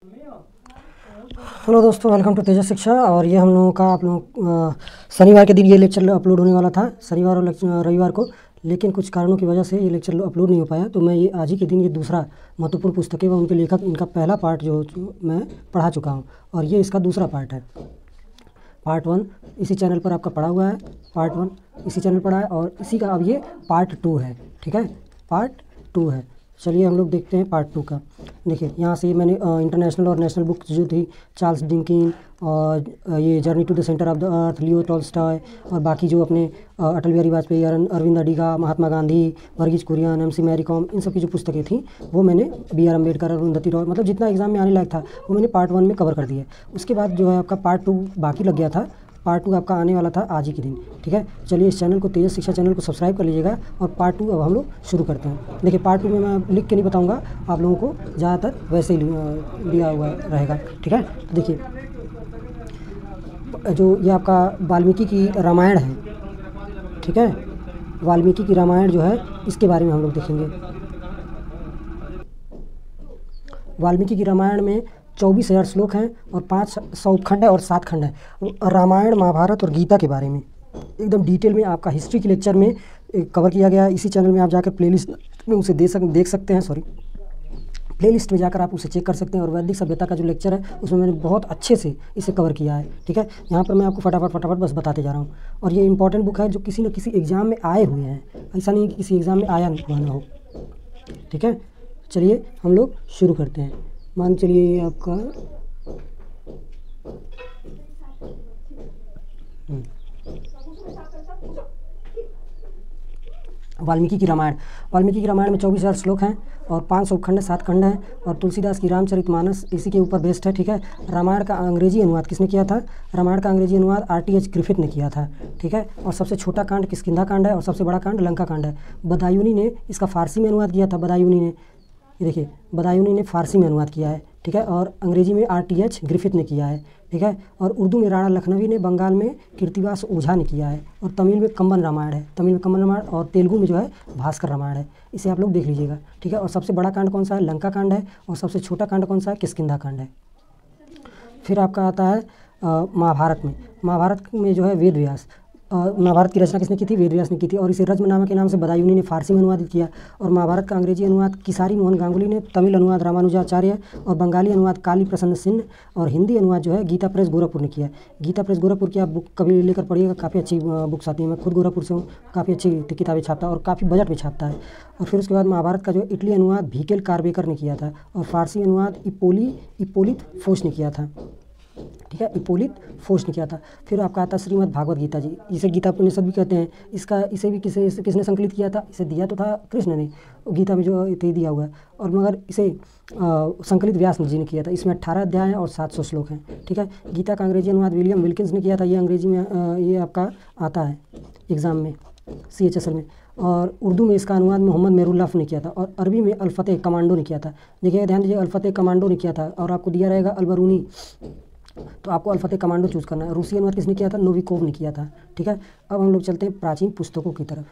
Hello दोस्तों, welcome to तेजस शिक्षा। और ये हम लोगों का आप लोग शनिवार के दिन ये लेक्चर अपलोड होने वाला था, शनिवार और रविवार को, लेकिन कुछ कारणों की वजह से ये लेक्चर अपलोड नहीं हो पाया। तो मैं ये आज ही के दिन ये दूसरा महत्वपूर्ण पुस्तकें व उनके लेखक, इनका पहला पार्ट जो मैं पढ़ा चुका हूँ और ये इसका दूसरा पार्ट है। पार्ट 1 इसी चैनल पर आपका पढ़ा हुआ है, पार्ट 1 इसी चैनल पढ़ा है और इसी का अब ये पार्ट 2 है। ठीक है, पार्ट 2 है। चलिए हम लोग देखते हैं पार्ट 2 का। देखिए यहाँ से मैंने इंटरनेशनल और नेशनल बुक्स जो थी, चार्ल्स डिकिंस और ये journey to the centre of the earth, Leo Tolstoy और बाकी जो अपने अटल बिहारी वाजपेयी, अरविंद अडिगा, महात्मा गांधी, वर्गीज कुरियन, एम.सी. मैरी कॉम, इन सब की जो पुस्तकें थी वो मैंने B.R. अम्बेडकर, अरुंधति रॉय, मतलब जितना एग्जाम में आने लायक था वो मैंने पार्ट 1 में कवर कर दिया। उसके बाद जो है आपका पार्ट 2 बाकी लग गया था। पार्ट 2 आपका आने वाला था आज ही के दिन। ठीक है, चलिए इस चैनल को, तेजस शिक्षा चैनल को सब्सक्राइब कर लीजिएगा और पार्ट 2 अब हम लोग शुरू करते हैं। देखिए पार्ट 2 में मैं लिख के नहीं बताऊंगा, आप लोगों को ज़्यादातर वैसे ही दिया हुआ रहेगा। ठीक है, तो देखिए जो ये आपका वाल्मीकि की रामायण है, ठीक है, वाल्मीकि की रामायण जो है इसके बारे में हम लोग देखेंगे। वाल्मीकि की रामायण में 24,000 श्लोक हैं और 500 उपखंड है और 7 खंड है। रामायण, महाभारत और गीता के बारे में एकदम डिटेल में आपका हिस्ट्री के लेक्चर में कवर किया गया है। इसी चैनल में आप जाकर प्लेलिस्ट में उसे देख सकते हैं, प्लेलिस्ट में जाकर आप उसे चेक कर सकते हैं। और वैदिक सभ्यता का जो लेक्चर है उसमें मैंने बहुत अच्छे से इसे कवर किया है। ठीक है, यहाँ पर मैं आपको फटाफट बस बताते जा रहा हूँ। और ये इंपॉर्टेंट बुक है जो किसी न किसी एग्ज़ाम में आए हुए हैं, ऐसा नहीं कि किसी एग्ज़ाम में आया हुआ ना हो। ठीक है, चलिए हम लोग शुरू करते हैं। मान चलिए ये आपका वाल्मीकि की रामायण। वाल्मीकि की रामायण में 24,000 श्लोक हैं और 500 उपखंड, 7 खंड हैं और तुलसीदास की रामचरितमानस इसी के ऊपर बेस्ड है। ठीक है, रामायण का अंग्रेजी अनुवाद किसने किया था? रामायण का अंग्रेजी अनुवाद R.T.H. ग्रिफिथ ने किया था। ठीक है, और सबसे छोटा कांड किष्किंधा कांड है और सबसे बड़ा कांड लंका कांड है। बदायूनी ने इसका फारसी में अनुवाद किया था। बदायूनी ने, ये देखिए, बदायूनी ने फारसी में अनुवाद किया है। ठीक है, और अंग्रेजी में R.T.H. ग्रिफिथ ने किया है। ठीक है, और उर्दू में राणा लखनवी ने, बंगाल में कीर्तिवास ओझा ने किया है और तमिल में कम्बन रामायण है, तमिल में कम्बन रामायण, और तेलुगु में जो है भास्कर रामायण है। इसे आप लोग देख लीजिएगा। ठीक है, और सबसे बड़ा कांड कौन सा है? लंका कांड है। और सबसे छोटा कांड कौन सा है? किष्किंधा कांड है। फिर आपका आता है महाभारत में। महाभारत में जो है वेद व्यास, महाभारत की रचना किसने की थी? वेद व्यास ने की थी और इसे रज्मनामा के नाम से बदायूनी ने फारसी में अनुवादित किया। और महाभारत का अंग्रेजी अनुवाद किसारी मोहन गांगुली ने, तमिल अनुवाद रामानुजाचार्य और बंगाली अनुवाद काली प्रसन्न सिंह और हिंदी अनुवाद जो है गीता प्रेस गोरखपुर ने किया। गीता प्रेस गोरखपुर की आप बुक कभी लेकर पढ़िएगा, काफ़ी अच्छी बुक्स आती है। मैं खुद गोरखपुर से हूँ, काफ़ी अच्छी किताबें छापता है और काफ़ी बजट में छापता है। और फिर उसके बाद महाभारत का जो इटली अनुवाद भीकेल कार्बेकर ने किया था और फारसी अनुवाद इपोलित फोस ने किया था। ठीक है, इपोलित फोर्स ने किया था। फिर आपका आता है श्रीमद् भागवत गीता जी, इसे गीता उपनिषद भी कहते हैं। इसे भी किसने संकलित किया था? इसे दिया तो था कृष्ण ने, गीता में जो दिया हुआ है, और मगर इसे संकलित व्यास जी ने किया था। इसमें 18 अध्याय हैं और 700 श्लोक हैं। ठीक है, गीता का अंग्रेजी अनुवाद विलियम विल्किंस ने किया था। ये अंग्रेजी में ये आपका आता है एग्ज़ाम में, CHSL में। और उर्दू में इसका अनुवाद मोहम्मद मेहरुल्लाह ने किया था और अरबी में अल-फतेह कमांडो ने किया था। देखिए ध्यान दीजिए, अल-फतेह कमांडो ने किया था और आपको दिया रहेगा अल-बरूनी, तो आपको अल-फतेह कमांडो चूज़ करना है। रूसी अनुवाद किसने किया था? नोविकोव ने किया था। ठीक है, अब हम लोग चलते हैं प्राचीन पुस्तकों की तरफ।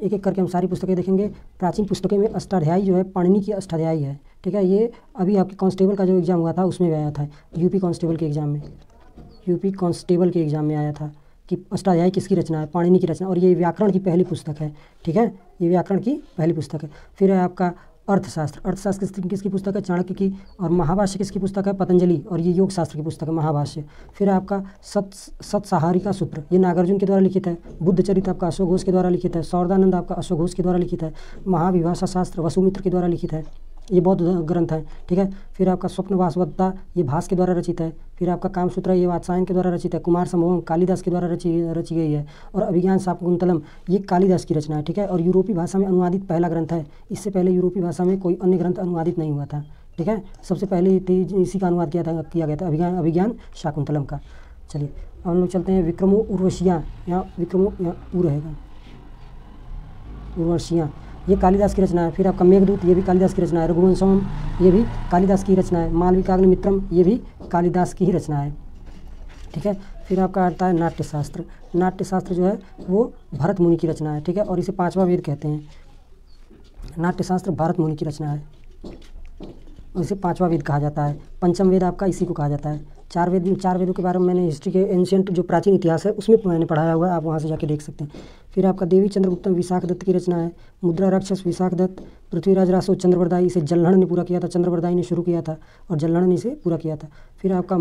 एक एक करके हम सारी पुस्तकें देखेंगे। प्राचीन पुस्तकें में अष्टाध्यायी जो है पाणिनि की अष्टाध्यायी है। ठीक है, ये अभी आपके कांस्टेबल का जो एग्ज़ाम हुआ था उसमें भी आया था, यूपी कांस्टेबल के एग्ज़ाम में आया था कि अष्टाध्यायी किसकी रचना है? पाणिनि की रचना। और ये व्याकरण की पहली पुस्तक है। ठीक है, ये व्याकरण की पहली पुस्तक है। फिर है आपका अर्थशास्त्र किसकी पुस्तक है? चाणक्य की। और महाभाष्य किसकी पुस्तक है? पतंजलि। और ये योग शास्त्र की पुस्तक है महाभाष्य। फिर आपका सतसाहरिका सूत्र, ये नागार्जुन के द्वारा लिखित है। बुद्धचरित आपका अशोक घोष के द्वारा लिखित है। सौरदानंद आपका अशोक घोष के द्वारा लिखित है। महाविभाषा शास्त्र वसुमित्र के द्वारा लिखित है, ये बौद्ध ग्रंथ है। ठीक है, फिर आपका स्वप्नवासवदत्ता, ये भास के द्वारा रचित है। फिर आपका कामसूत्र, ये वात्सायन के द्वारा रचित है। कुमार संभवम कालिदास के द्वारा रची गई है। और अभिज्ञान शाकुंतलम, ये कालिदास की रचना है। ठीक है, और यूरोपीय भाषा में अनुवादित पहला ग्रंथ है। इससे पहले यूरोपीय भाषा में कोई अन्य ग्रंथ अनुवादित नहीं हुआ था। ठीक है, सबसे पहले इसी का अनुवाद किया गया था, अभिज्ञान शाकुंतलम का। चलिए अब हम लोग चलते हैं विक्रमो उर्वशियाँ, यहाँ विक्रमो रहेगा, उर्वशियाँ, ये कालिदास की रचना है। फिर आपका मेघदूत, ये भी कालिदास की रचना है। रघुवंशम, ये भी कालिदास की रचना है। मालविकाग्निमित्रम, ये भी कालिदास की ही रचना है। ठीक है, फिर आपका आता है नाट्यशास्त्र। नाट्यशास्त्र जो है वो भरत मुनि की रचना है। ठीक है, और इसे 5वां वेद कहते हैं। नाट्यशास्त्र भरत मुनि की रचना है। और इसे पांचवा वेद कहा जाता है। पंचम वेद आपका इसी को कहा जाता है। चार वेदों के बारे में मैंने हिस्ट्री के एंशियंट जो प्राचीन इतिहास है उसमें मैंने पढ़ाया हुआ है, आप वहाँ से जाके देख सकते हैं। फिर आपका देवी चंद्रगुप्तम विशाख दत्त की रचना है। मुद्रा राक्षस विशाख दत्त। पृथ्वीराज रासो चंद्रवरदाई, इसे जल्हण ने पूरा किया था, चंद्रवरदाई ने शुरू किया था और जल्हण ने इसे पूरा किया था। फिर आपका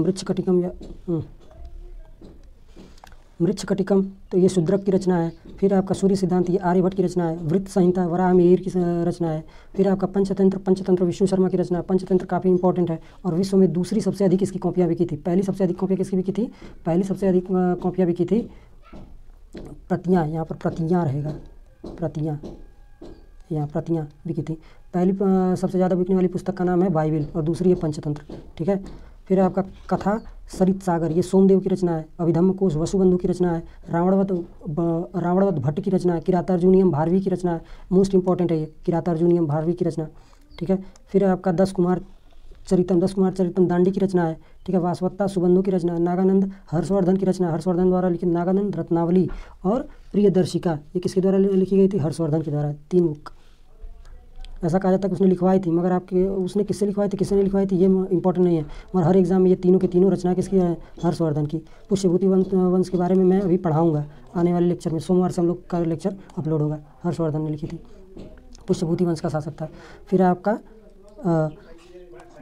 मृच्छकटिकम, तो ये शूद्रक की रचना है। फिर आपका सूर्य सिद्धांत, ये आर्यभट्ट की रचना है। वृत्त संहिता वराह मिहिर की रचना है। फिर आपका पंचतंत्र विष्णु शर्मा की रचना है। पंचतंत्र काफ़ी इंपॉर्टेंट है और विश्व में दूसरी सबसे अधिक इसकी कॉपियाँ बिकी थी। पहली सबसे अधिक कॉपियाँ किसकी बिकी थी? पहली सबसे अधिक कॉपियाँ बिकी थी प्रतियाँ, यहाँ पर प्रतियाँ रहेगा, प्रतियाँ, यहाँ प्रतियाँ बिकी थी। पहली सबसे ज़्यादा बिकने वाली पुस्तक का नाम है बाइबिल और दूसरी है पंचतंत्र, ठीक है। फिर आपका कथा सरित सागर, ये सोमदेव की रचना है। अभिधम्म कोश वसुबंधु की रचना है। रावणवध भट्ट की रचना है। किरातार्जुनीयम भारवी की रचना है। मोस्ट इंपॉर्टेंट है ये किरातार्जुनीयम भारवी की रचना, ठीक है। फिर आपका दस कुमार चरितम दांडी की रचना है, ठीक है। वासवत्ता सुबंधु की रचना है। नागानंद हर्षवर्धन की रचना, हर्षवर्धन द्वारा लिखित नागानंद रत्नावली और प्रियदर्शिका, ये किसके द्वारा लिखी गई थी? हर्षवर्धन के द्वारा। 3 बुक, ऐसा कहा जाता है कि उसने लिखवाई थी, मगर आपके उसने किससे लिखवाई थी, किसने नहीं लिखवाई थी, ये इंपॉर्टेंट नहीं है। मगर हर एग्जाम में ये तीनों के तीनों रचना किसकी है? हर्षवर्धन की। पुष्यभूति वंश के बारे में मैं अभी पढ़ाऊँगा आने वाले लेक्चर में, सोमवार से हम लोग का लेक्चर अपलोड होगा। हर्षवर्धन ने लिखी थी, पुष्यभूति वंश का शासक था। फिर आपका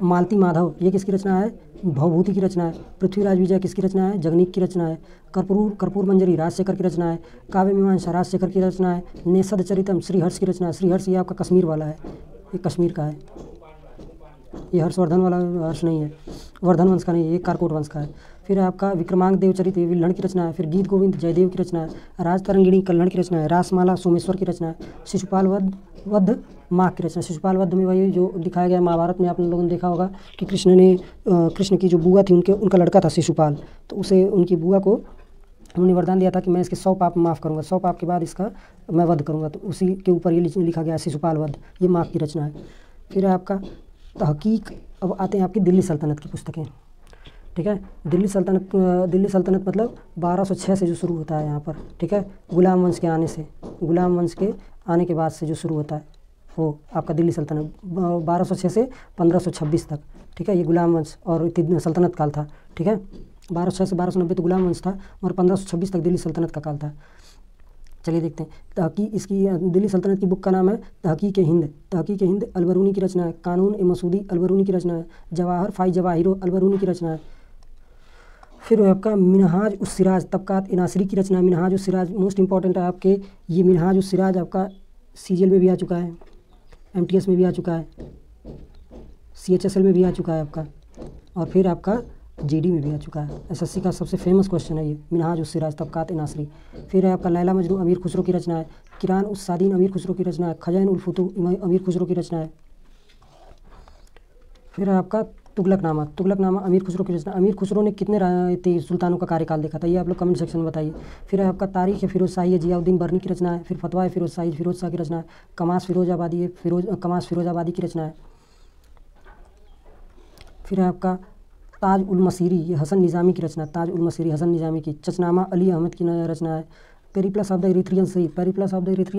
मालती माधव, ये किसकी रचना है? भवभूति की रचना है। पृथ्वीराज विजय किसकी रचना है? जगनीक की रचना है। कर्पूर मंजरी राजशेखर की रचना है। काव्य मीमांसा राजशेखर की रचना है। नेषद चरितम श्रीहर्ष की रचना है। श्रीहर्ष ये आपका कश्मीर वाला है, ये कश्मीर का है, ये हर्षवर्धन वाला हर्ष नहीं है, वर्धन वंश का नहीं है, ये कारकोट वंश का है। फिर आपका विक्रमांक देवचरित, ये विल्हण की रचना है। फिर गीत गोविंद जयदेव की रचना है। राजतरंगिणी कल्हण की रचना है। रासमाला सोमेश्वर की रचना है। शिशुपाल वध माघ की रचना। शिशुपाल वध में वही जो दिखाया गया महाभारत में, आप लोगों ने देखा होगा कि कृष्ण की जो बुआ थी उनका लड़का था शिशुपाल, तो उसे उनकी बुआ को उन्होंने वरदान दिया था कि मैं इसके 100 पाप माफ़ करूँगा, 100 पाप के बाद इसका मैं वध करूँगा, तो उसी के ऊपर ये लिखा गया शिशुपाल वध, ये माघ की रचना है। फिर आपका तहकीक, अब आते हैं आपकी दिल्ली सल्तनत की पुस्तकें, ठीक है। दिल्ली सल्तनत मतलब 1206 से जो शुरू होता है यहाँ पर, ठीक है। गुलाम वंश के आने के बाद से जो शुरू होता है वो आपका दिल्ली सल्तनत 1206 से 1526 तक, ठीक है। ये गुलाम वंश और सल्तनत काल था, ठीक है। 1206 से 1290 तो गुलाम वंश था और 1526 तक दिल्ली सल्तनत का काल था। चलिए देखते हैं। इसकी दिल्ली सल्तनत की बुक का नाम है तहकीक हिंद अलबरूनी की रचना है। कानून ए मसूदी अलबरूनी की रचना है। जवाहर फाई जवाहिरो अलबरूनी की रचना है। फिर आपका मिनहाज उस सिराज तबकात ए नासिरी की रचना है। मिनहाज उस सिराज मोस्ट इंपॉर्टेंट है आपके, ये मिनहाज उस सिराज आपका CGL में भी आ चुका है, MTS में भी आ चुका है, CHSL में भी आ चुका है आपका, और फिर आपका GD में भी आ चुका है। SSC का सबसे फेमस क्वेश्चन है ये, मिनहाज उस सिराज तबकात ए नासिरी। फिर है आपका लैला मजनू अमीर खुसरो की रचना है। किरान उस सादीन अमीर खुसरो की रचना है। खजाइन उल फुतू अमीर खुसरो की रचना है। फिर है आपका तुगलकनामा अमीर खुसरो की रचना। अमीर खुसरो ने कितने सुल्तानों का कार्यकाल देखा था, ये आप लोग कमेंट सेक्शन में बताइए। फिर है आपका तारीख है फिरोज शाही, जियाउद्दीन बर्नी की रचना है। फिर फतवा है फिरोज शाह की रचना है। कमास फिरोजाबादी की रचना है। फिर है आपका ताज उल मसीरी, ये हसन निज़ामी की रचना है। ताज उल मसीरी हसन निज़ामी की। चचनामा अली अहमद की रचना है। पेरिप्लस ऑफ द इरिथ्रियन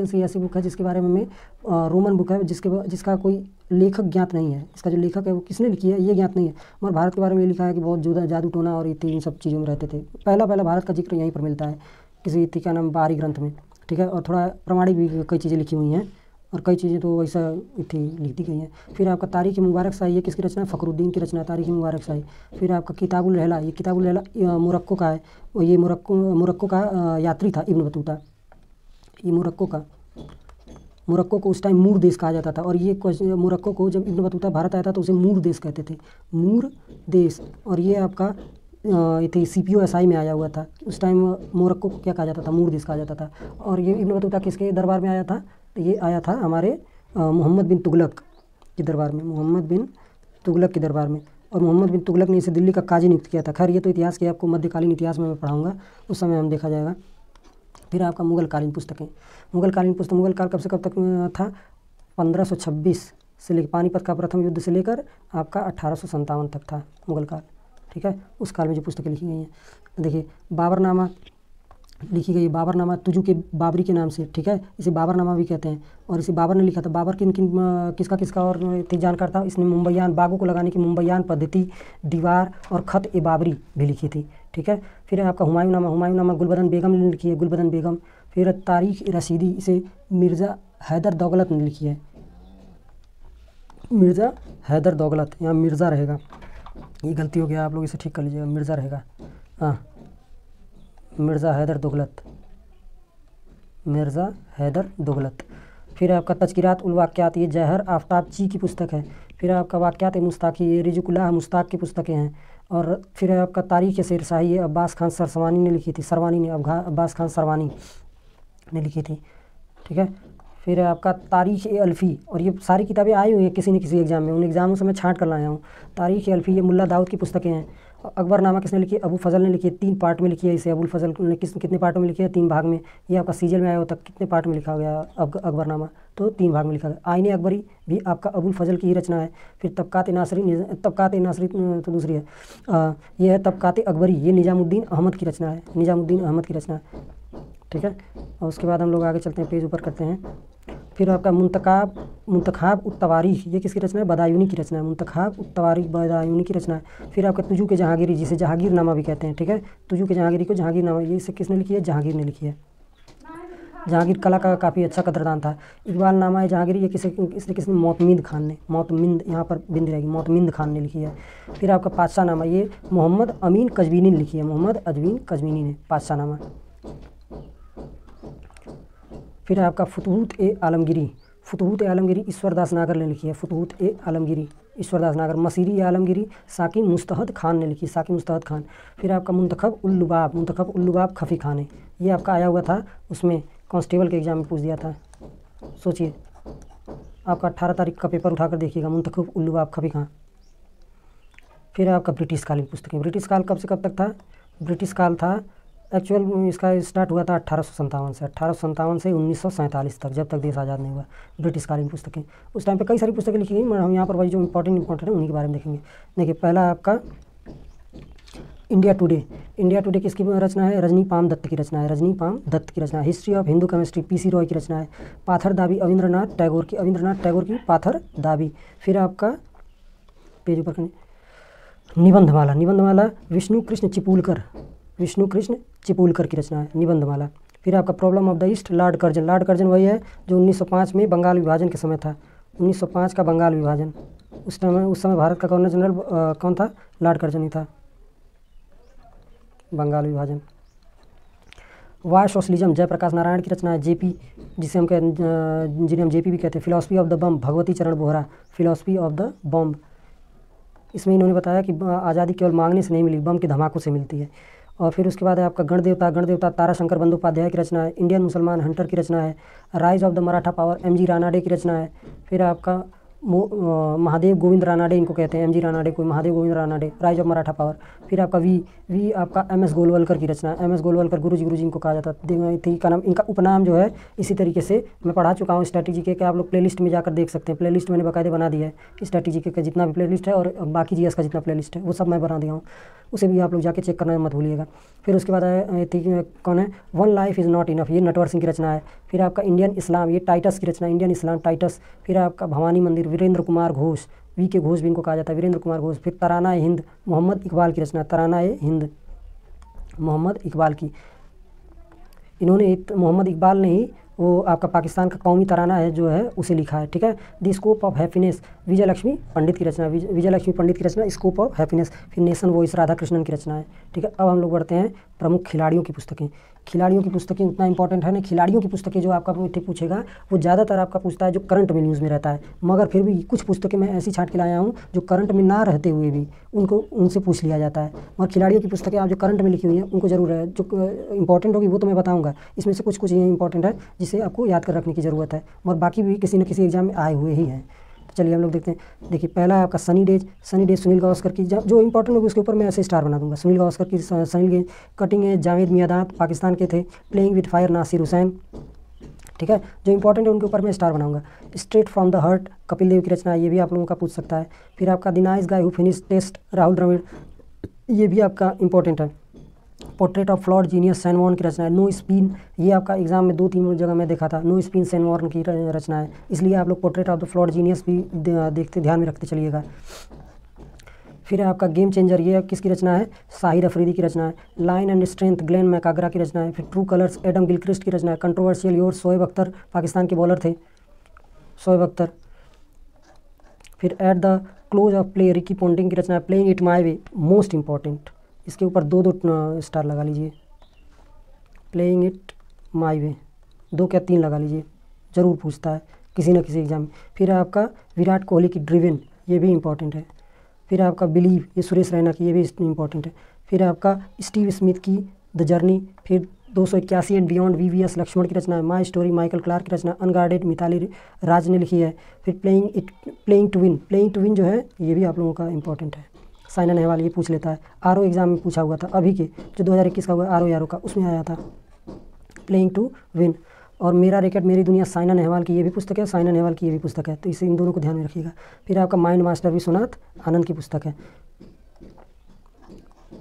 सी ऐसी बुक है जिसके बारे में रोमन बुक है जिसका कोई लेखक ज्ञात नहीं है। इसका जो लेखक है वो किसने लिखी है ये ज्ञात नहीं है, मगर भारत के बारे में लिखा है कि बहुत जादू टोना और इन सब चीज़ों में रहते थे। पहला भारत का जिक्र यहीं पर मिलता है किसी क्या नाम बाहरी ग्रंथ में, ठीक है। और थोड़ा प्रमाणिक भी कई चीज़ें लिखी हुई हैं और कई चीज़ें तो वैसा लिख दी गई हैं। फिर आपका तारीख़ मुबारक शाही, ये किसकी रचना है? फ़खरुद्दीन की रचना है तारीख़ मुबारक शाही। फिर आपका किताबुल रहला, ये किताबुल रहला मोरक्को का है, और ये मोरक्को का यात्री था इब्न बतूता। ये मोरक्को को उस टाइम मूर देश कहा जाता था, और ये मोरक्को को जब इब्न बतूता भारत आया था तो उसे मूर देश कहते थे, मूर देश। और ये आपका CPO-SI में आया हुआ था। उस टाइम मोरक्को को क्या कहा जाता था? मूर देश कहा जाता था। और ये इब्न बतूता किसके दरबार में आया था? ये आया था हमारे मोहम्मद बिन तुगलक के दरबार में, और मोहम्मद बिन तुगलक ने इसे दिल्ली का काजी नियुक्त किया था। खैर ये तो इतिहास के आपको मध्यकालीन इतिहास में मैं पढ़ाऊँगा, उस समय हम देखा जाएगा। फिर आपका मुगलकालीन पुस्तकें, मुगल काल कब से कब तक था? 1526 से लेकर पानीपत का प्रथम युद्ध से लेकर आपका 1857 तक था मुगल काल, ठीक है। उस काल में जो पुस्तकें लिखी गई हैं, देखिए बाबरनामा लिखी गई। बाबरनामा तुजू के बाबरी के नाम से, ठीक है, इसे बाबरनामा भी कहते हैं। और इसे बाबर ने लिखा था। बाबर किसका किसका और जानकार था? इसने मुंबईयान, बागों को लगाने की मुंबईयान पद्धति, दीवार और खत ए बाबरी भी लिखी थी, ठीक है। फिर आपका हुमायूंनामा गुलबदन बेगम ने लिखी है, गुलबदन बेगम। फिर तारीख रशीदी, इसे मिर्ज़ा हैदर दौलत ने लिखी है, मिर्ज़ा हैदर दौलत, यहाँ मिर्ज़ा रहेगा, ये गलती हो गया, आप लोग इसे ठीक कर लीजिएगा, मिर्ज़ा रहेगा, हाँ, मिर्ज़ा हैदर दुगलत, मिर्ज़ा हैदर दुगलत। फिर आपका तज़किरात उल वाक़ियात, ये जहर आफ्ताबची की पुस्तक है। फिर आपका वाक़ियात मुस्ताकी, ये रिज़कुल्लाह मुस्ताक की पुस्तकें हैं। और फिर आपका तारीख़ शेरशाही, ये अब्बास खान सरवानी ने लिखी थी, अब्बास खान सरवानी ने लिखी थी, ठीक है। फिर आपका तारीख़ ए अल्फ़ी, और ये सारी किताबें आई हुई हैं किसी न किसी एग्ज़ाम में, उन एग्ज़ामों से मैं छांट कर लाया हूँ। तारीख़ ए अल्फ़ी, ये मुल्ला दाऊद की पुस्तकें हैं। अकबरनामा किसने लिखी है? अबू फजल ने लिखी है, 3 पार्ट में लिखी है इसे। अबुल फजल ने कितने पार्टों में लिखी है? 3 भाग में। ये आपका सीजल में आया होता, कितने पार्ट में लिखा गया अकबरनामा? तो 3 भाग में लिखा गया। आईने अकबरी भी आपका अबुल फजल की ही रचना है। फिर तबकात नासरी तो दूसरी है, ये है तबकात अकबरी, ये निज़ामुद्दीन अहमद की रचना है, निज़ामुद्दीन अहमद की रचना है, ठीक है। और उसके बाद हम लोग आगे चलते हैं, पेज ऊपर करते हैं। फिर आपका मुंतखाब उत-तवारीख, ये किसकी रचना है? बदायूनी की रचना है, मुंतखाब उत-तवारीख बदायूनी की रचना है। फिर आपका तुजू के जहांगीरी, जिसे जहांगीरनामा भी कहते हैं, ठीक है, तुजू के जहांगीरी को जहांगीरनामा, ये इसे किसने लिखी है? जहांगीर ने लिखी है। जहांगीर कला का काफ़ी अच्छा कदरदान था। इकबाल नामा है जहांगीरी, ये किसने? मोतमिंद खान ने, मोतमिंद, यहाँ पर बिंद रहेगी, मोतमिंद खान ने लिखी है। फिर आपका पातशाह नामा, ये मोहम्मद अमीन कज़वीनी ने लिखी है, मोहम्मद अमीन कज़वीनी ने पातशाह नामा। फिर आपका फुतूहत ए आलमगिरी ईश्वरदास नागर ने लिखी है, फुतूहत ए आलमगिरी ईश्वरदास नागर। मसीरी ए आलमगिरी साकी मुस्तहद खान ने लिखी, साकी मुस्तहद खान। फिर आपका मुंतखब उल लुबाब खफ़ी खान है, ये आपका आया हुआ था, उसमें कांस्टेबल के एग्ज़ाम में पूछ दिया था, सोचिए, आपका 18 तारीख का पेपर उठाकर देखिएगा, मुंतखब उल लुबाब खफ़ी खान। फिर आपका ब्रिटिश काल की पुस्तकें, ब्रिटिश काल कब से कब तक था? ब्रिटिश काल था, एक्चुअल इसका स्टार्ट हुआ था 1857 से, 1857 से 1947 तक, जब तक देश आज़ाद नहीं हुआ। ब्रिटिश कालीन पुस्तकें, उस टाइम पे कई सारी पुस्तकें लिखी गई, मगर हम यहाँ पर वही जो इंपॉर्टेंट है उन्हीं के बारे में देखेंगे। देखिए, पहला आपका इंडिया टुडे किसकी रचना है? रजनीपाम दत्त की रचना है, रजनीपाम दत्त की रचना है। History of Hindu chemistry PC Roy की रचना है। पाथर दाबी रविंद्रनाथ टैगोर की पाथर दाबी। फिर आपका पेज ऊपर करें, निबंधमाला विष्णु कृष्ण चिपुलकर की रचना है, निबंधमाला। फिर आपका problem of the east, Lord Curzon वही है जो 1905 में बंगाल विभाजन के समय था, 1905 का बंगाल विभाजन। उस समय भारत का गवर्नर जनरल कौन था? लॉर्ड कर्जन ही था। बंगाल विभाजन। वाय सोशलिज्म, जयप्रकाश नारायण की रचना है। JP, जिन्हें हम JP भी कहते हैं। फिलॉसफी ऑफ द बम, भगवती चरण Bohra, philosophy of the bomb. इसमें इन्होंने बताया कि आज़ादी केवल मांगने से नहीं मिली, बम के धमाकों से मिलती है। और फिर उसके बाद है आपका गणदेवता ताराशंकर बंदोपाध्याय की रचना है। इंडियन मुसलमान हंटर की रचना है। Rise of the Maratha power, MG Ranade की रचना है। फिर आपका महादेव गोविंद रानाडे, इनको कहते हैं MG रानाडे को, Mahadev Govind Ranade, rise of Maratha power. फिर आपका वी आपका MS गोलवलकर की रचना है। MS गोलवलकर गुरुजी इनको कहा जाता थी का नाम, इनका उपनाम जो है इसी तरीके से मैं पढ़ा चुका हूँ स्ट्रैटेजी के, आप लोग प्लेलिस्ट में जाकर देख सकते हैं। प्लेलिस्ट मैंने बाकायदे बना दिया है स्ट्रैटेजी के, जितना भी प्लेलिस्ट है और बाकी GS का जितना प्लेलिस्ट है वो सब मैं बना दिया हूँ, उसे भी आप लोग जाके चेक करना मत भूलिएगा। फिर उसके बाद कौन है? One life is not enough, ये नटवर सिंह की रचना है। फिर आपका इंडियन इस्लाम, ये टाइटस की रचना है, इंडियन इस्लाम टाइटस। फिर आपका भवानी मंदिर, वीरेंद्र कुमार घोष, VK घोष भी इनको कहा जाता है, वीरेंद्र कुमार घोष। फिर तराना ए हिंद, मोहम्मद इकबाल की रचना, तराना ए हिंद, मोहम्मद इकबाल की। इन्होंने मोहम्मद इकबाल ने ही वो आपका पाकिस्तान का कौमी तराना है जो है उसे लिखा है, ठीक है। द स्कोप ऑफ हैप्पीनेस, विजय लक्ष्मी पंडित की रचना, स्कोप ऑफ हैप्पीनेस। फिर नेशन वॉइस, राधा कृष्णन की रचना है, ठीक है। अब हम लोग बढ़ते हैं प्रमुख खिलाड़ियों की पुस्तकें। खिलाड़ियों की पुस्तकें उतना इंपॉर्टेंट है ना, खिलाड़ियों की पुस्तकें जो आपका पूछेगा वो ज़्यादातर आपका पूछता है जो करंट में न्यूज़ में रहता है, मगर फिर भी कुछ पुस्तकें मैं ऐसी छांट के लाया हूँ जो करंट में ना रहते हुए भी उनसे पूछ लिया जाता है। और खिलाड़ियों की पुस्तकें आप जो करंट में लिखी हुई हैं उनको जरूर है, जो इंपॉर्टेंट होगी वो तो मैं बताऊँगा। इसमें से कुछ ये इंपॉर्टेंट है जिसे आपको याद कर रखने की ज़रूरत है, और बाकी भी किसी न किसी एग्जाम में आए हुए ही हैं। तो चलिए हम लोग देखते हैं। देखिए, पहला है आपका सनी डेज सुनील गावस्कर की, जो इंपॉर्टेंट होगी उसके ऊपर मैं ऐसे स्टार बना दूंगा। सुनील गावस्कर की sunny days. Cutting edge, Javed Miandad Pakistan के थे। Playing with fire, Nasir Hussain, ठीक है। जो इंपॉर्टेंट है उनके ऊपर मैं स्टार बनाऊंगा। Straight from the heart, Kapil Dev की रचना, ये भी आप लोगों का पूछ सकता है। फिर आपका the nice guy who finish test, Rahul Dravid, ये भी आपका इंपॉर्टेंट है। Portrait of flawed genius Shane Warne की रचना है। नो स्पिन, ये आपका एग्जाम में 2-3 जगह मैं देखा था, नो स्पिन सैन वॉन की रचना है, इसलिए आप लोग portrait of the flawed genius भी देखते ध्यान में रखते चलिएगा। फिर है आपका गेम चेंजर, ये किसकी रचना है, शाहिद अफरीदी की रचना है। लाइन एंड स्ट्रेंथ ग्लेन मैकाग्रा की रचना है। फिर ट्रू कलर्स एडम गिलक्रिस्ट की रचना है। कंट्रोवर्शियल योर शोएब अख्तर, पाकिस्तान के बॉलर थे शोएब अख्तर। फिर at the close of play Ricky Ponting की रचना है। Playing it my way, most important, इसके ऊपर 2-2 स्टार लगा लीजिए। प्लेइंग इट माई वे 2 क्या 3 लगा लीजिए, ज़रूर पूछता है किसी न किसी एग्जाम में। फिर है आपका विराट कोहली की ड्रिवन, ये भी इंपॉर्टेंट है। फिर है आपका बिलीव, ये सुरेश रैना की, ये भी इंपॉर्टेंट है। फिर है आपका स्टीव स्मिथ की द जर्नी। फिर 281 एंड बियॉन्ड VVS लक्ष्मण की रचना है। माई स्टोरी माइकल क्लार्क की रचना, अनगार्डेड मिताली राज ने लिखी है। फिर प्लेइंग टू विन जो है ये भी आप लोगों का इंपॉर्टेंट है। साइना नेहवाल, ये पूछ लेता है, RO एग्जाम में पूछा हुआ था अभी के जो 2021 का हुआ RO का, उसमें आया था प्लेइंग टू विन। और मेरा रैकेट मेरी दुनिया साइना नेहवाल की ये भी पुस्तक है, साइना नेहवाल की ये भी पुस्तक है, तो इसे इन दोनों को ध्यान में रखिएगा। फिर आपका माइंड मास्टर विश्वनाथ आनंद की पुस्तक है।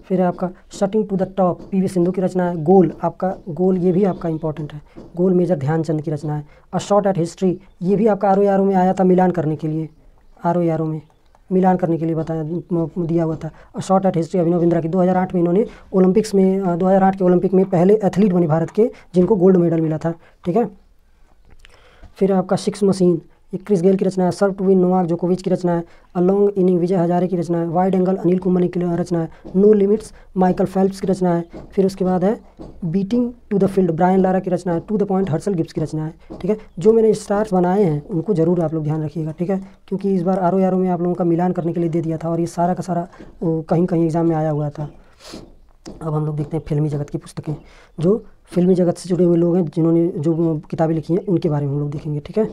फिर है आपका shuttling to the top PV Sindhu की रचना है। गोल, आपका गोल ये भी आपका इंपॉर्टेंट है, गोल मेजर ध्यानचंद की रचना है। अ शॉट एट हिस्ट्री, ये भी आपका RO में आया था, मिलान करने के लिए, RO में मिलान करने के लिए बताया दिया हुआ था। A shot at history Abhinav Bindra की 2008 में इन्होंने ओलंपिक्स में 2008 के ओलंपिक में पहले एथलीट बने भारत के जिनको गोल्ड मेडल मिला था, ठीक है। फिर आपका सिक्स मशीन, ये क्रिस गेल की रचना है। सर्व टू विन नोवाक जोकोविच की रचना है। A long inning Vijay Hazare की रचना है। वाइड एंगल अनिल कुंबले की रचना है। नो लिमिट्स माइकल फेल्प्स की रचना है। फिर उसके बाद है beating to the field Brian Lara की रचना है। To the point Herschelle Gibbs की रचना है, ठीक है। जो मैंने स्टार्स बनाए हैं उनको जरूर आप लोग ध्यान रखिएगा, ठीक है, क्योंकि इस बार RO में आप लोगों का मिलान करने के लिए दे दिया था और ये सारा का सारा कहीं कहीं एग्जाम में आया हुआ था। अब हम लोग देखते हैं फिल्मी जगत की पुस्तकें, जो फिल्मी जगत से जुड़े हुए लोग हैं जिन्होंने जो किताबें लिखी हैं उनके बारे में हम लोग देखेंगे, ठीक है।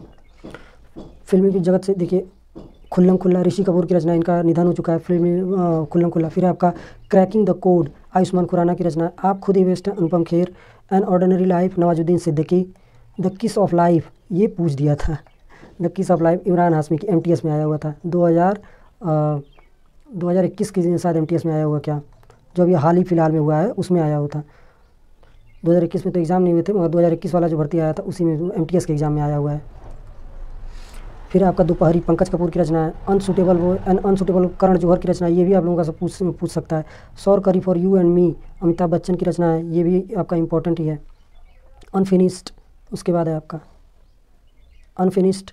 फिल्मी जगत से देखिए खुल्लम खुल्ला, ऋषि कपूर की रचना, इनका निधन हो चुका है, फिल्म खुल्लम खुल्ला। फिर आपका cracking the code Ayushmann Khurrana की रचना, आप खुद ही बेस्ट हैं Anupam Kher. An ordinary life Nawazuddin Siddiqui. The kiss of life, ये पूछ दिया था, the kiss of life Imran Hashmi की, MTS में आया हुआ था 2021 की शायद MTS में आया हुआ, क्या जो अभी हाल ही फिलहाल में हुआ है उसमें आया हुआ था। 2021 में तो एग्ज़ाम नहीं हुए थे, मगर 2021 वाला जो भर्ती आया था उसी में MTS के एग्ज़ाम में आया हुआ है। फिर आपका दोपहरी पंकज कपूर की रचना है। अनसुटेबल करण जौहर की रचना, ये भी आप लोगों का सब पूछ सकता है। सौर करी for you and me Amitabh Bachchan की रचना है, ये भी आपका इंपॉर्टेंट ही है। अनफिनिश्ड, उसके बाद है आपका अनफिनिश्ड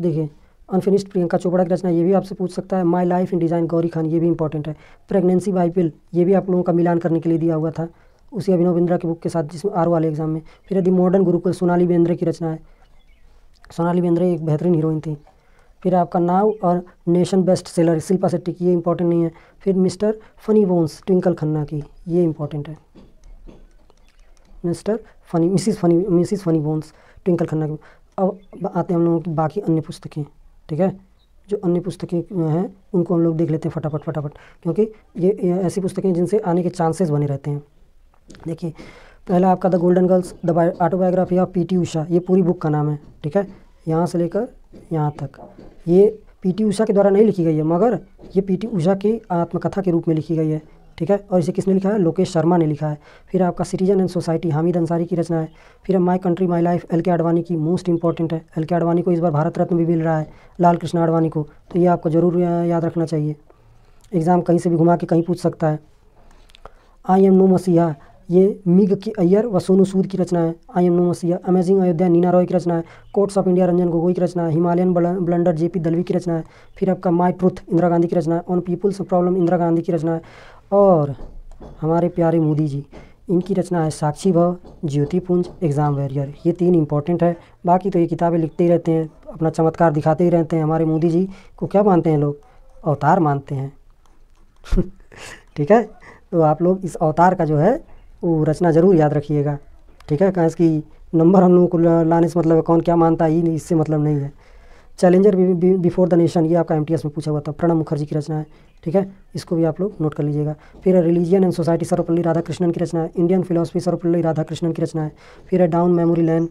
देखिए, अनफिनिश्ड प्रियंका चोपड़ा की रचना, ये भी आपसे पूछ सकता है। My life in design Gauri Khan, ये भी इंपॉर्टेंट है। प्रेगनेंसी बाई पिल, ये भी आप लोगों का मिलान करने के लिए दिया हुआ था उसी अभिनव बिंद्रा की बुक के साथ, जिसमें RO वाले एग्जाम में। फिर यदि मॉडर्न गुरुकुल सोनाली बेंद्रे की रचना है, सोनाली बेंद्रे एक बेहतरीन हीरोइन थी। फिर आपका नाव और nation best seller Shilpa Shetty की, ये इंपॉर्टेंट नहीं है। फिर mister funny bones Twinkle Khanna की, ये इंपॉर्टेंट है। Mrs funny bones Twinkle Khanna की। अब आते हैं हम लोगों की बाकी अन्य पुस्तकें, ठीक है। जो अन्य पुस्तकें हैं उनको हम लोग देख लेते हैं फटाफट, क्योंकि ये ऐसी पुस्तकें जिनसे आने के चांसेस बने रहते हैं। देखिए पहला आपका the golden girls the autobiography of PT Usha, ये पूरी बुक का नाम है, ठीक है, यहाँ से लेकर यहाँ तक। ये PT उषा के द्वारा नहीं लिखी गई है, मगर ये PT उषा की आत्मकथा के रूप में लिखी गई है, ठीक है। और इसे किसने लिखा है, लोकेश शर्मा ने लिखा है। फिर आपका citizen and society Hamid Ansari की रचना है। फिर my country my life LK Advani की, मोस्ट इंपॉर्टेंट है। LK आडवाणी को इस बार भारत रत्न भी मिल रहा है, लाल कृष्ण आडवाणी को, तो ये आपको ज़रूर याद रखना चाहिए, एग्ज़ाम कहीं से भी घुमा के कहीं पूछ सकता है। आई एम नो मसीहा, ये मिग की अय्यर व सोनू सूद की रचना है। आई एम नो मसीहा। अमेजिंग अयोध्या नीना रॉय की रचना है। Courts of India Ranjan Gogoi की रचना है। हिमालयन ब्लंडर JP दलवी की रचना है। फिर आपका माई ट्रुथ इंदिरा गांधी की रचना है। On people's problem Indira Gandhi की रचना है। और हमारे प्यारे मोदी जी, इनकी रचना है साक्षी भव, ज्योतिपुंज, एग्ज़ाम वॉरियर, ये 3 इंपॉर्टेंट है। बाकी तो ये किताबें लिखते ही रहते हैं, अपना चमत्कार दिखाते ही रहते हैं। हमारे मोदी जी को क्या मानते हैं लोग, अवतार मानते हैं ठीक है, तो आप लोग इस अवतार का जो है वो रचना ज़रूर याद रखिएगा, ठीक है। कहाँ इसकी नंबर हम लोगों को लाने से मतलब है, कौन क्या मानता है ये इससे मतलब नहीं है। चैलेंजर बिफोर द नेशन, ये आपका MTS में पूछा हुआ था, प्रणब मुखर्जी की रचना है, ठीक है, इसको भी आप लोग नोट कर लीजिएगा। फिर religion and society Sarvepalli Radhakrishnan की रचना है। इंडियन फिलोसफी सर्वपल्ली राधाकृष्णन की रचना है। फिर है डाउन मेमोरी लेन,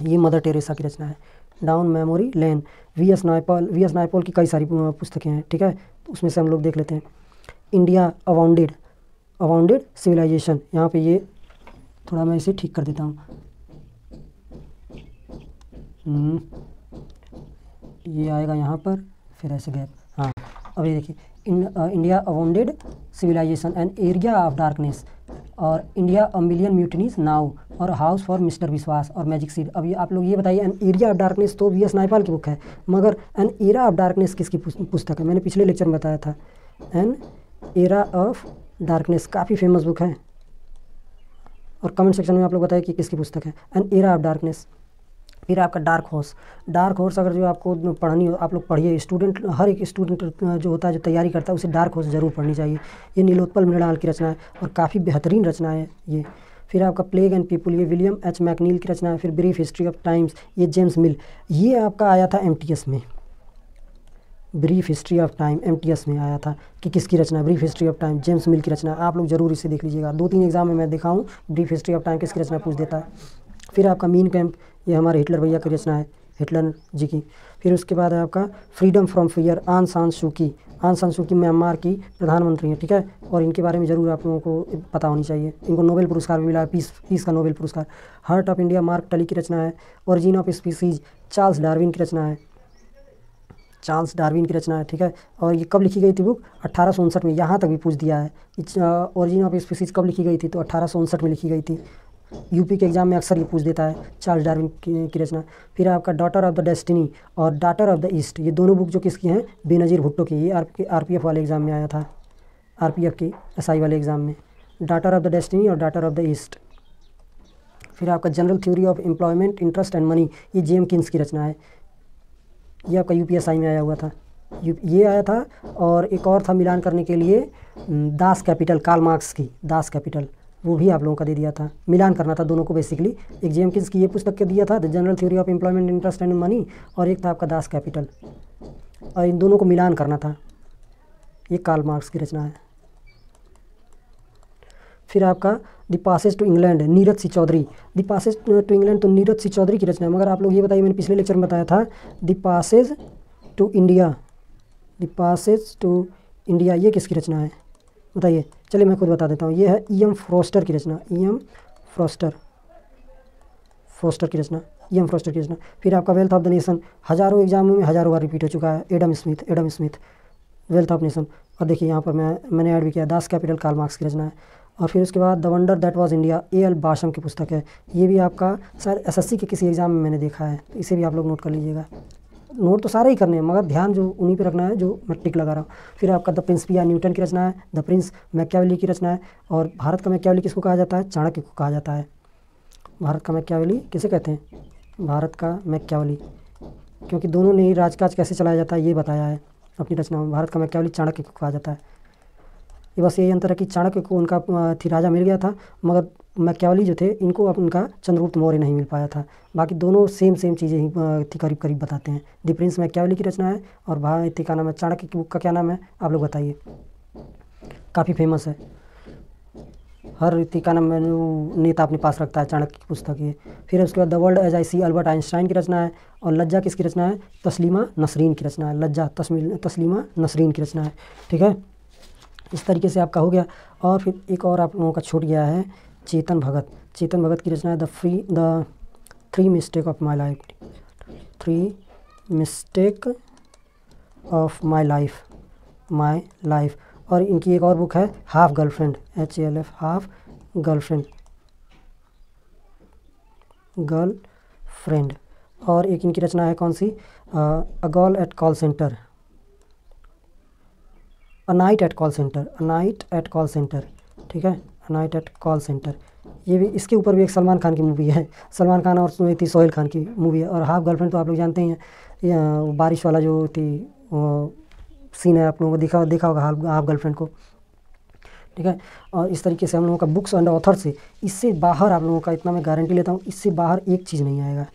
ये मदर टेरेसा की रचना है, down memory lane. VS Naipaul की कई सारी पुस्तकें हैं, ठीक है, तो उसमें से हम लोग देख लेते हैं। इंडिया अवाउंडेड, अबाउंडेड सिविलाइजेशन, यहाँ पे ये थोड़ा मैं इसे ठीक कर देता हूँ, ये आएगा यहाँ पर, फिर ऐसे गैप। हाँ, अब ये देखिए, India a wounded civilisation and area of darkness, और India a million mutinies now, और हाउस फॉर मिस्टर विश्वास, और मैजिक सीड। अब ये आप लोग ये बताइए, एन एरिया ऑफ डार्कनेस तो वी एस नायपाल की बुक है, मगर एन एरा ऑफ डार्कनेस किसकी पुस्तक है? मैंने पिछले लेक्चर में बताया था, एन एरा ऑफ डार्कनेस काफ़ी फेमस बुक है, और कमेंट सेक्शन में आप लोग बताइए कि किसकी पुस्तक है, एन एरा ऑफ डार्कनेस। फिर आपका डार्क हॉर्स अगर जो आपको पढ़नी हो आप लोग पढ़िए, स्टूडेंट, हर एक स्टूडेंट जो होता है जो तैयारी करता है उसे डार्क हॉर्स ज़रूर पढ़नी चाहिए। ये नीलोत्पल मृणाल की रचना है और काफ़ी बेहतरीन रचना है ये। फिर आपका प्लेग एंड पीपल, ये विलियम एच मैकनील की रचना है। फिर ब्रीफ हिस्ट्री ऑफ टाइम्स, ये जेम्स मिल, ये आपका आया था MTS में, brief history of time MTS में आया था कि किसकी रचना है, brief history of time James मिल की रचना। आप लोग ज़रूर इसे देख लीजिएगा, 2-3 एग्जाम में मैं देखा हूँ ब्रीफ हिस्ट्री ऑफ टाइम किसकी रचना पूछ देता है। फिर आपका मीन कैंप, ये हमारे हिटलर भैया की रचना है, हिटलर जी की। फिर उसके बाद है आपका फ्रीडम फ्रॉम फियर, आंग सान सू की म्यांमार की प्रधानमंत्री हैं, ठीक है, और इनके बारे में ज़रूर आप लोगों को पता होनी चाहिए। इनको नोबेल पुरस्कार भी मिला है, पीस का नोबेल पुरस्कार। हार्ट ऑफ इंडिया, मार्क टली की रचना है। Origin of species, Charles Darwin की रचना है, ठीक है। और ये कब लिखी गई थी बुक? 1859 में, यहाँ तक भी पूछ दिया है। ओरिजिन ऑफ स्पीसीज कब लिखी गई थी? तो 1859 में लिखी गई थी। यूपी के एग्जाम में अक्सर ये पूछ देता है, चार्ल्स डार्विन की रचना। फिर आपका डॉटर ऑफ द डेस्टिनी और डॉटर ऑफ द ईस्ट, ये दोनों बुक जो किसकी हैं? बेनज़ीर भुट्टो की। ये RPF वाले एग्ज़ाम में आया था, RPF की SI वाले एग्ज़ाम में, डॉटर ऑफ द डेस्टिनी और डॉटर ऑफ द ईस्ट। फिर आपका general theory of employment, interest and money, ये जेम किन्स की रचना है। ये आपका UPSI में आया हुआ था, ये आया था। और एक और था मिलान करने के लिए, दास कैपिटल, कार्ल मार्क्स की दास कैपिटल, वो भी आप लोगों का दे दिया था। मिलान करना था दोनों को बेसिकली, एक जेम किन्स की ये पुस्तक के दिया था the general theory of employment, interest and money, और एक था आपका दास कैपिटल, और इन दोनों को मिलान करना था। ये कार्ल मार्क्स की रचना है। फिर आपका the passage to England, Neeraj C Chaudhuri, the passage to England तो नीरज सी चौधरी की रचना है। मगर आप लोग ये बताइए, मैंने पिछले लेक्चर में बताया था द पासेज टू इंडिया, ये किसकी रचना है बताइए? चलिए मैं खुद बता देता हूँ, ये है E.M. फ्रॉस्टर की रचना, E.M. फ्रॉस्टर की रचना। फिर आपका वेल्थ ऑफ द नेशन, हज़ारों एग्जामों में हज़ारों बार रिपीट हो चुका है, Adam Smith wealth of nation. और देखिए यहाँ पर मैंने ऐड भी किया, दास कैपिटल कार्ल मार्क्स की रचना है। और फिर उसके बाद the wonder that was India, A.L. Basham की पुस्तक है। ये भी आपका शायद SSC के किसी एग्ज़ाम में मैंने देखा है, तो इसे भी आप लोग नोट कर लीजिएगा। नोट तो सारे ही करने हैं, मगर ध्यान जो उन्हीं पे रखना है जो मैं टिक लगा रहा हूँ। फिर आपका द प्रिंसिपिया, न्यूटन की रचना है। द प्रिंस, मैकियावेली की रचना है। और भारत का मैकियावेली किसको कहा जाता है? चाणक्य को कहा जाता है। भारत का मैकियावेली किसे कहते हैं? भारत का मैकियावेली, क्योंकि दोनों ने ही राजकाज कैसे चलाया जाता है ये बताया है अपनी रचना में। भारत का मैकियावेली चाणक्य को कहा जाता है। ये बस यही अंतर है कि चाणक्य को उनका राजा मिल गया था, मगर मैकियावेली जो थे इनको अब उनका चंद्रगुप्त मौर्य नहीं मिल पाया था। बाकी दोनों सेम चीज़ें ही थी, करीब बताते हैं। द प्रिंस मैकियावेली की रचना है, और भारत का नाम है चाणक्य की बुक का क्या नाम है आप लोग बताइए? काफ़ी फेमस है, हर का नाम नेता अपने पास रखता है, चाणक्य की पुस्तक ये। फिर उसके बाद the world as I see, Albert Einstein की रचना है। और लज्जा किसकी रचना है? तस्लीमा नसरीन की रचना है। लज्जा तस्लीमा नसरीन की रचना है, ठीक है। इस तरीके से आपका हो गया। और फिर एक और आप लोगों का छूट गया है, चेतन भगत की रचना है the three mistake of my life. और इनकी एक और बुक है half girlfriend, HALF, half girlfriend. और एक इनकी रचना है कौन सी? A girl at call centre, a night at call centre, ठीक है, a night at call centre. ये भी, इसके ऊपर भी एक सलमान खान की मूवी है, सलमान खान और सोहेल खान की मूवी है। और हाफ गर्लफ्रेंड तो आप लोग जानते ही हैं, बारिश वाला जो थी सीन है, आप लोगों को देखा होगा हाफ गर्लफ्रेंड को, ठीक है। और इस तरीके से हम लोगों का बुक्स एंड ऑथर से, इससे बाहर आप लोगों का, इतना मैं गारंटी लेता हूँ, इससे बाहर एक चीज़ नहीं आएगा।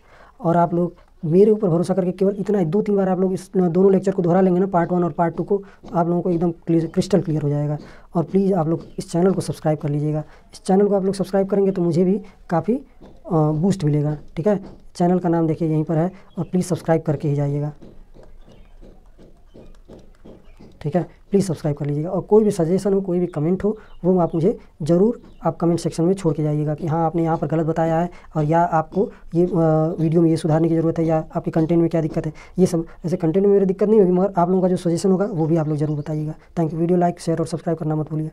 और आप लोग मेरे ऊपर भरोसा करके केवल इतना 2-3 बार आप लोग इस दोनों लेक्चर को दोहरा लेंगे ना, पार्ट 1 और पार्ट 2 को, तो आप लोगों को एकदम क्रिस्टल क्लियर हो जाएगा। और प्लीज़ आप लोग इस चैनल को सब्सक्राइब कर लीजिएगा। इस चैनल को आप लोग सब्सक्राइब करेंगे तो मुझे भी काफ़ी बूस्ट मिलेगा, ठीक है। चैनल का नाम देखिए यहीं पर है, और प्लीज़ सब्सक्राइब करके ही जाइएगा, ठीक है। प्लीज़ सब्सक्राइब कर लीजिएगा। और कोई भी सजेशन हो, कोई भी कमेंट हो, वो आप मुझे ज़रूर आप कमेंट सेक्शन में छोड़ के जाइएगा कि हाँ आपने यहाँ पर गलत बताया है, और या आपको ये वीडियो में ये सुधारने की ज़रूरत है, या आपके कंटेंट में क्या दिक्कत है। ये सब ऐसे कंटेंट में मेरी दिक्कत नहीं होगी, मगर आप लोगों का जो सजेशन होगा वो भी आप लोग ज़रूर बताइएगा। Thank you. Video like, share और सब्सक्राइब करना मत भूलिए।